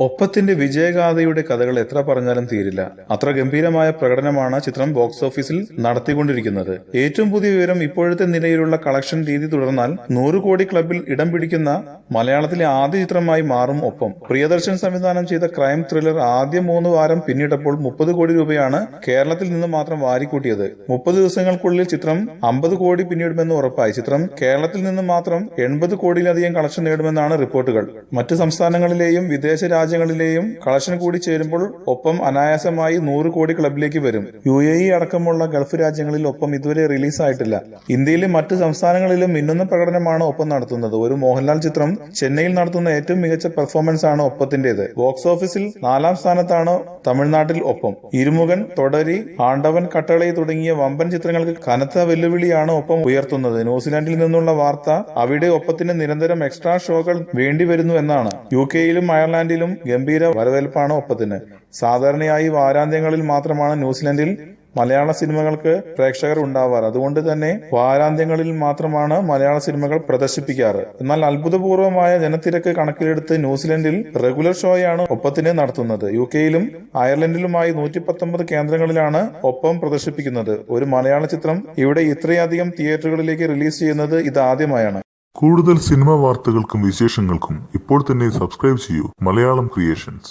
ഒപ്പത്തിന്റെ വിജയഗാഥയുടെ കഥകൾ എത്ര പറഞ്ഞാലും തീരില്ല. അത്ര ഗംഭീരമായ പ്രകടനമാണ് ചിത്രം ബോക്സ് ഓഫീസിൽ നടത്തിക്കൊണ്ടിരിക്കുന്നത്. ഏറ്റവും പുതിയ വിവരം, ഇപ്പോഴത്തെ നിലയിലുള്ള കളക്ഷൻ രീതി തുടർന്നാൽ 100 കോടി ക്ലബിൽ ഇടം പിടിക്കുന്ന മലയാളത്തിലെ ആദ്യ ചിത്രമായി മാറും ഒപ്പം. പ്രിയദർശൻ സംവിധാനം ചെയ്ത ക്രൈം ത്രില്ലർ ആദ്യ 3 വാരം പിന്നിട്ടപ്പോൾ 30 കോടി രൂപയാണ് കേരളത്തിൽ നിന്ന് മാത്രം വാരിക്കൂട്ടിയത്. 30 ദിവസങ്ങൾക്കുള്ളിൽ ചിത്രം 50 കോടി പിന്നിടുമെന്ന് ഉറപ്പായി. ചിത്രം കേരളത്തിൽ നിന്ന് മാത്രം 80 കോടിയിലധികം കളക്ഷൻ നേടുമെന്നാണ് റിപ്പോർട്ടുകൾ. മറ്റ് സംസ്ഥാനങ്ങളിലെയും വിദേശ രാജ്യങ്ങളിലെയും കളക്ഷൻ കൂടി ചേരുമ്പോൾ ഒപ്പം അനായാസമായി 100 കോടി ക്ലബിലേക്ക് വരും. UAE അടക്കമുള്ള ഗൾഫ് രാജ്യങ്ങളിൽ ഒപ്പം ഇതുവരെ റിലീസായിട്ടില്ല. ഇന്ത്യയിലെ മറ്റ് സംസ്ഥാനങ്ങളിലും മിന്നുന്ന പ്രകടനമാണ് ഒപ്പം നടത്തുന്നത്. ഒരു മോഹൻലാൽ ചിത്രം ചെന്നൈയിൽ നടത്തുന്ന ഏറ്റവും മികച്ച പെർഫോമൻസ് ആണ് ഒപ്പത്തിന്റേത്. ബോക്സ് ഓഫീസിൽ 4ാം സ്ഥാനത്താണ് തമിഴ്നാട്ടിൽ ഒപ്പം. ഇരുമുഖൻ, തൊടരി, ആണ്ടവൻ, കട്ടളി തുടങ്ങിയ വമ്പൻ ചിത്രങ്ങൾക്ക് കനത്ത വെല്ലുവിളിയാണ് ഒപ്പം ഉയർത്തുന്നത്. ന്യൂസിലാൻഡിൽ നിന്നുള്ള വാർത്ത അവിടെ ഒപ്പത്തിന് നിരന്തരം എക്സ്ട്രാ ഷോകൾ വേണ്ടിവരുന്നു എന്നാണ്. UK-യിലും അയർലാൻഡിലും ഗംഭീര വരവേൽപ്പാണ് ഒപ്പത്തിന്. സാധാരണയായി വാരാന്ത്യങ്ങളിൽ മാത്രമാണ് ന്യൂസിലൻഡിൽ മലയാള സിനിമകൾക്ക് പ്രേക്ഷകർ ഉണ്ടാവാറ്. അതുകൊണ്ട് തന്നെ വാരാന്ത്യങ്ങളിൽ മാത്രമാണ് മലയാള സിനിമകൾ പ്രദർശിപ്പിക്കാറ്. എന്നാൽ അത്ഭുതപൂർവമായ ജനത്തിരക്ക് കണക്കിലെടുത്ത് ന്യൂസിലൻഡിൽ റെഗുലർ ഷോയാണ് ഒപ്പത്തിന് നടത്തുന്നത്. UK-യിലും അയർലൻഡിലുമായി 119 കേന്ദ്രങ്ങളിലാണ് ഒപ്പം പ്രദർശിപ്പിക്കുന്നത്. ഒരു മലയാള ചിത്രം ഇവിടെ ഇത്രയധികം തിയേറ്ററുകളിലേക്ക് റിലീസ് ചെയ്യുന്നത് ഇതാദ്യമായാണ്. കൂടുതൽ സിനിമാ വാർത്തകൾക്കും വിശേഷങ്ങൾക്കും ഇപ്പോൾ തന്നെ സബ്സ്ക്രൈബ് ചെയ്യൂ മലയാളം ക്രിയേഷൻസ്.